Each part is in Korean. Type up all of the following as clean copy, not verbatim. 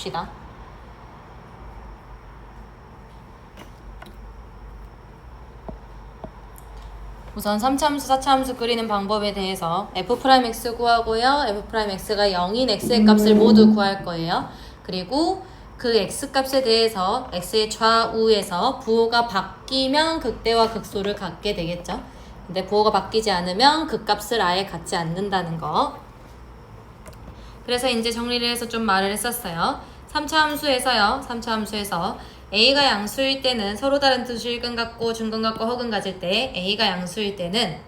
봅시다. 우선 3차 함수, 4차 함수 그리는 방법에 대해서 f'x 구하고요. f'x가 0인 x의 값을 모두 구할 거예요. 그리고 그 x값에 대해서 x의 좌우에서 부호가 바뀌면 극대와 극소를 갖게 되겠죠. 근데 부호가 바뀌지 않으면 그 값을 아예 갖지 않는다는 거. 그래서 이제 정리를 해서 좀 말을 했었어요. 3차 함수에서요. 3차 함수에서 A가 양수일 때는 서로 다른 두 실근 갖고 중근 갖고 허근 가질 때 A가 양수일 때는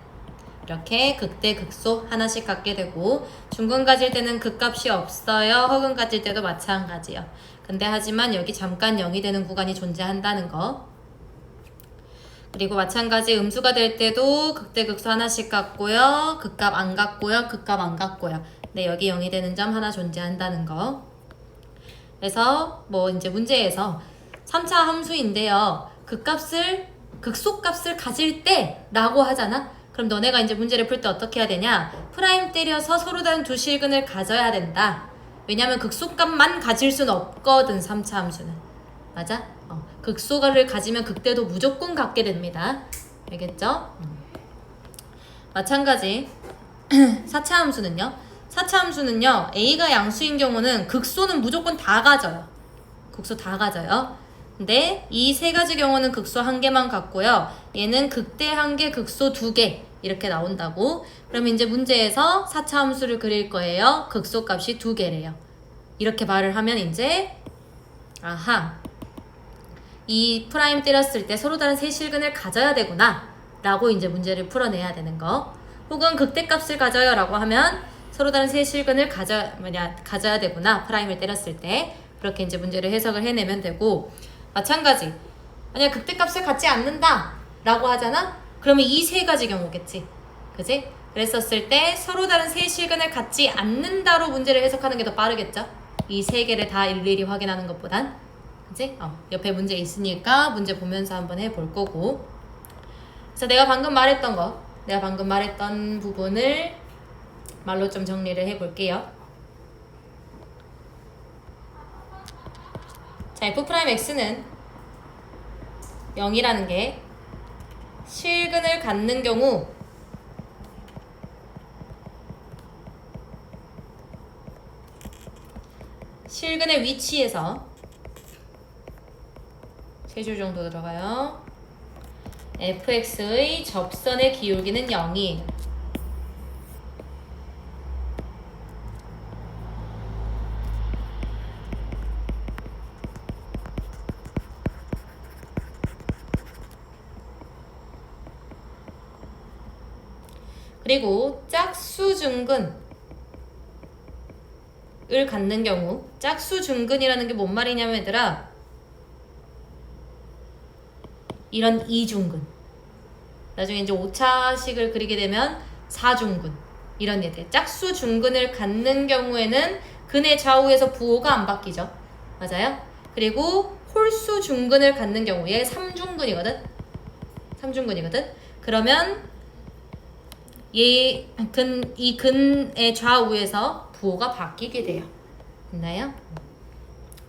이렇게 극대 극소 하나씩 갖게 되고 중근 가질 때는 극값이 없어요. 허근 가질 때도 마찬가지요. 근데 하지만 여기 잠깐 0이 되는 구간이 존재한다는 거. 그리고 마찬가지 음수가 될 때도 극대 극소 하나씩 갖고요. 극값 안 갖고요. 극값 안 갖고요. 근데 여기 0이 되는 점 하나 존재한다는 거. 그래서 뭐 이제 문제에서 3차 함수인데요. 극소값을 가질 때 라고 하잖아. 그럼 너네가 이제 문제를 풀 때 어떻게 해야 되냐? 프라임 때려서 서로 다른 두 실근을 가져야 된다. 왜냐면 극소값만 가질 수는 없거든. 3차 함수는. 맞아? 극소를 가지면 극대도 무조건 갖게 됩니다. 알겠죠? 마찬가지 4차 함수는요. 4차 함수는요. A가 양수인 경우는 극소는 무조건 다 가져요. 극소 다 가져요. 근데 이 세 가지 경우는 극소 한 개만 갖고요. 얘는 극대 한 개, 극소 두 개 이렇게 나온다고. 그럼 이제 문제에서 4차 함수를 그릴 거예요. 극소 값이 두 개래요. 이렇게 말을 하면 이제 아하, 이 프라임 때렸을 때 서로 다른 세 실근을 가져야 되구나 라고 이제 문제를 풀어내야 되는 거. 혹은 극대값을 가져요 라고 하면 서로 다른 세 실근을 가져야 되구나 프라임을 때렸을 때. 그렇게 이제 문제를 해석을 해내면 되고, 마찬가지 만약 극대값을 갖지 않는다 라고 하잖아. 그러면 이 세 가지 경우겠지. 그지? 그랬었을 때 서로 다른 세 실근을 갖지 않는다로 문제를 해석하는 게 더 빠르겠죠. 이 세 개를 다 일일이 확인하는 것보단. 그치? 옆에 문제 있으니까 문제 보면서 한번 해볼 거고. 그래서 내가 방금 말했던 부분을 말로 좀 정리를 해볼게요. 자, f'x는 0이라는 게 실근을 갖는 경우 실근의 위치에서 세 줄 정도 들어가요. fx의 접선의 기울기는 0이에요. 그리고 짝수중근을 갖는 경우, 짝수중근이라는 게 뭔 말이냐면 얘들아, 이런 이중근, 나중에 이제 5차식을 그리게 되면 4중근, 이런 얘들, 짝수중근을 갖는 경우에는 근의 좌우에서 부호가 안 바뀌죠. 맞아요? 그리고 홀수중근을 갖는 경우에 3중근이거든. 그러면 이 근의 좌우에서 부호가 바뀌게 돼요. 됐나요?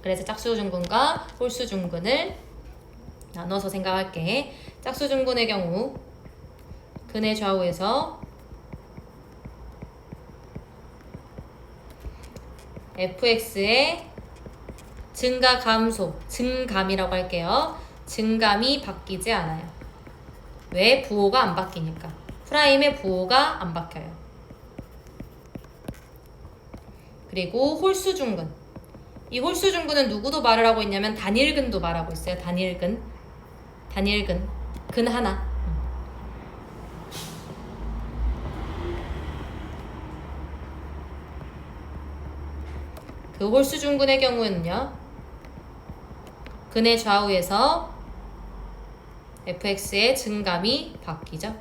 그래서 짝수중근과 홀수중근을 나눠서 생각할게. 짝수중근의 경우 근의 좌우에서 fx의 증가 감소, 증감이라고 할게요. 증감이 바뀌지 않아요. 왜? 부호가 안 바뀌니까. 프라임의 부호가 안 바뀌어요. 그리고 홀수중근. 이 홀수중근은 누구도 말을 하고 있냐면 단일근도 말하고 있어요. 단일근. 근 하나. 그 홀수중근의 경우는요. 근의 좌우에서 fx의 증감이 바뀌죠.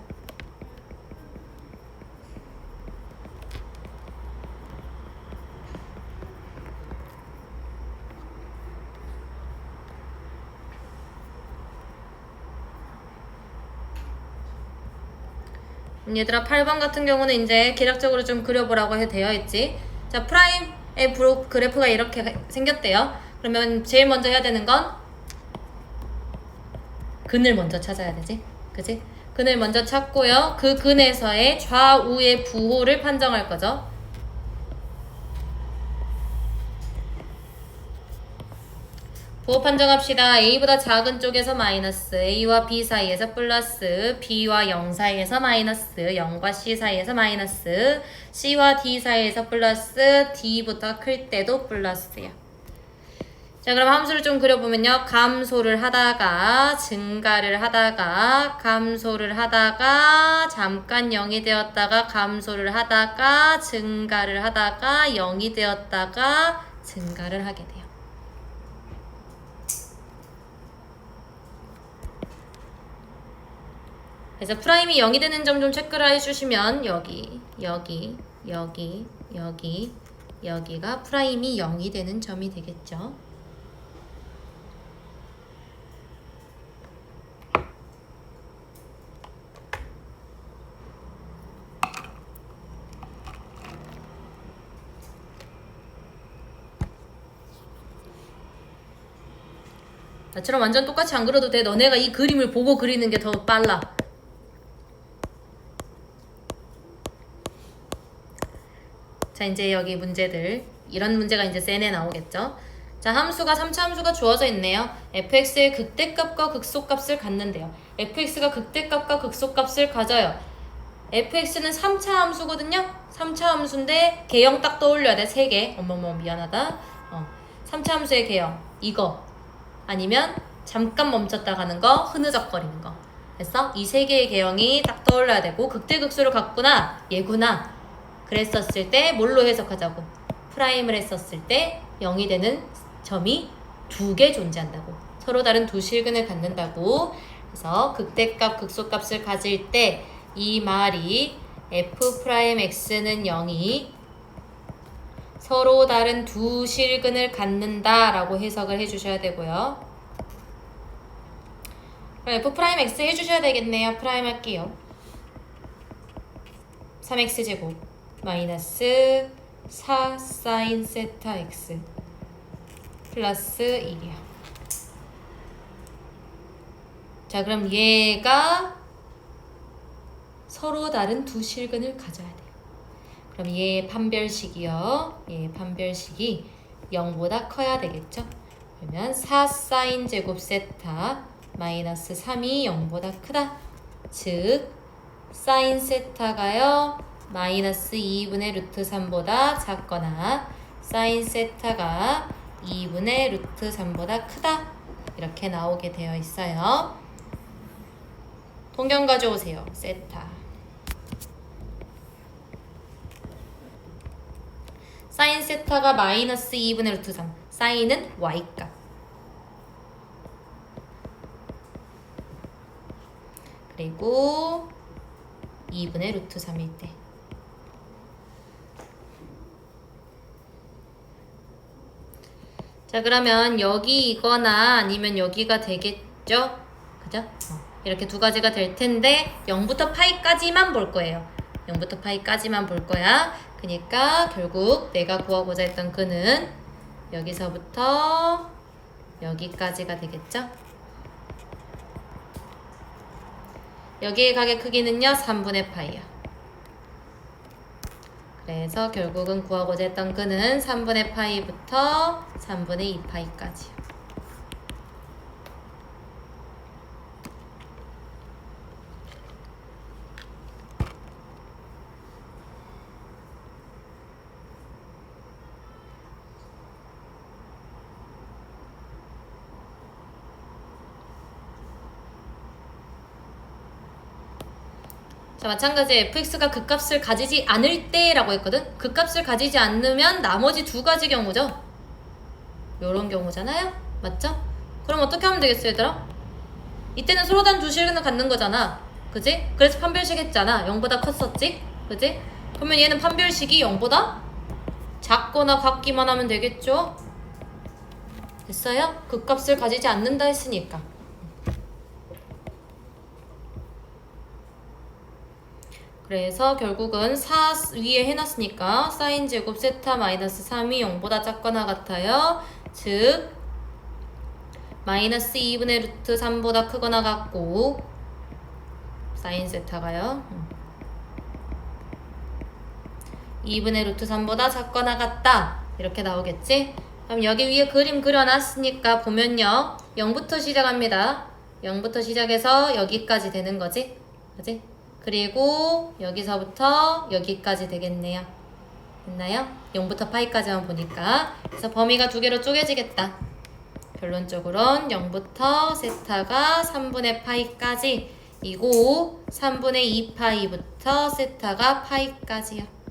얘들아 8번 같은 경우는 이제 기락적으로 좀 그려보라고 되어 있지. 자, 프라임 그래프가 이렇게 생겼대요. 그러면 제일 먼저 해야 되는 건 근을 먼저 찾아야 되지. 그지? 근을 먼저 찾고요. 그 근에서의 좌우의 부호를 판정할 거죠. 부호 판정합시다. A보다 작은 쪽에서 마이너스, A와 B 사이에서 플러스, B와 0 사이에서 마이너스, 0과 C 사이에서 마이너스, C와 D 사이에서 플러스, D보다 클 때도 플러스예요. 자, 그럼 함수를 좀 그려보면요. 감소를 하다가, 증가를 하다가, 감소를 하다가, 잠깐 0이 되었다가, 감소를 하다가, 증가를 하다가, 0이 되었다가, 증가를 하게 돼요. 그래서 프라임이 0이 되는 점 좀 체크를 해주시면 여기가 프라임이 0이 되는 점이 되겠죠. 나처럼 완전 똑같이 안 그려도 돼. 너네가 이 그림을 보고 그리는 게 더 빨라. 자, 이제 여기 문제들. 이런 문제가 이제 센에 나오겠죠. 자, 함수가 3차 함수가 주어져 있네요. fx의 극대값과 극소값을 갖는데요. fx가 극대값과 극소값을 가져요. fx는 3차 함수거든요. 3차 함수인데 개형 딱 떠올려야 돼. 3개. 어머머 미안하다. 3차 함수의 개형. 이거. 아니면 잠깐 멈췄다 가는 거, 흐느적거리는 거. 됐어? 이 3개의 개형이 딱 떠올려야 되고 극대극소를 갖구나, 얘구나 그랬었을 때 뭘로 해석하자고? 프라임을 했었을 때 0이 되는 점이 2개 존재한다고. 서로 다른 두 실근을 갖는다고. 그래서 극대값, 극소값을 가질 때 이 말이 f'x는 0이 서로 다른 두 실근을 갖는다 라고 해석을 해주셔야 되고요. f'x 해주셔야 되겠네요. 프라임 할게요. 3x제곱 마이너스 4 사인 세타 x 플러스 1이야. 자, 그럼 얘가 서로 다른 두 실근을 가져야 돼요. 그럼 얘의 판별식이요. 얘의 판별식이 0보다 커야 되겠죠. 그러면 4 사인 제곱 세타 마이너스 3이 0보다 크다. 즉 사인 세타가요 마이너스 2분의 루트 3보다 작거나 사인 세타가 2분의 루트 3보다 크다. 이렇게 나오게 되어 있어요. 동경 가져오세요. 세타 사인 세타가 마이너스 2분의 루트 3. 사인은 y값. 그리고 2분의 루트 3일 때. 자, 그러면 여기이거나 아니면 여기가 되겠죠? 그죠? 이렇게 두 가지가 될 텐데 0부터 파이까지만 볼 거예요. 0부터 파이까지만 볼 거야. 그러니까 결국 내가 구하고자 했던 그는 여기서부터 여기까지가 되겠죠? 여기의 각의 크기는요 3분의 파이야. 그래서 결국은 구하고자 했던 그는 3분의 파이부터 3분의 2 파이까지. 자, 마찬가지 fx가 극값을 가지지 않을 때라고 했거든. 극값을 가지지 않으면 나머지 두 가지 경우죠. 요런 경우잖아요. 맞죠? 그럼 어떻게 하면 되겠어 얘들아? 이때는 서로 다른 두 실근을 갖는 거잖아. 그지? 그래서 판별식 했잖아. 0보다 컸었지? 그지? 그러면 얘는 판별식이 0보다 작거나 같기만 하면 되겠죠? 됐어요? 극값을 가지지 않는다 했으니까. 그래서 결국은 4 위에 해놨으니까 사인 제곱 세타 마이너스 3이 0보다 작거나 같아요. 즉 마이너스 2분의 루트 3보다 크거나 같고 사인 세타가요 2분의 루트 3보다 작거나 같다 이렇게 나오겠지? 그럼 여기 위에 그림 그려놨으니까 보면요 0부터 시작합니다. 0부터 시작해서 여기까지 되는 거지? 그지? 그리고 여기서부터 여기까지 되겠네요. 됐나요? 0부터 파이까지만 보니까. 그래서 범위가 두 개로 쪼개지겠다. 결론적으로는 0부터 세타가 3분의 파이까지 이고 3분의 2파이부터 세타가 파이까지요.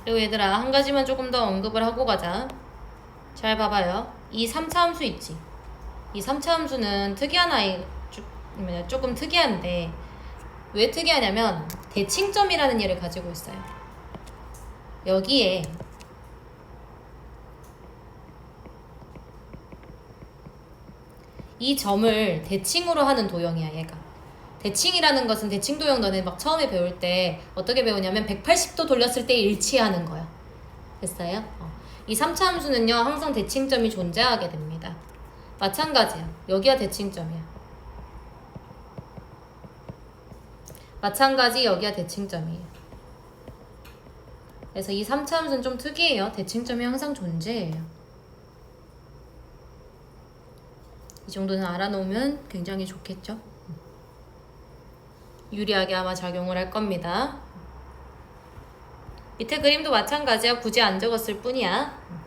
그리고 얘들아 한 가지만 조금 더 언급을 하고 가자. 잘 봐봐요. 이 3차 함수 있지? 이 3차 함수는 특이한 조금 특이한데 왜 특이하냐면 대칭점이라는 얘를 가지고 있어요. 여기에 이 점을 대칭으로 하는 도형이야 얘가. 대칭이라는 것은 대칭도형 너네 막 처음에 배울 때 어떻게 배우냐면 180도 돌렸을 때 일치하는 거야. 됐어요? 이 3차 함수는요 항상 대칭점이 존재하게 됩니다. 마찬가지야. 여기가 대칭점이야. 마찬가지 여기가 대칭점이에요. 그래서 이 3차 함수는 좀 특이해요. 대칭점이 항상 존재해요. 이 정도는 알아놓으면 굉장히 좋겠죠? 유리하게 아마 작용을 할 겁니다. 밑에 그림도 마찬가지야. 굳이 안 적었을 뿐이야.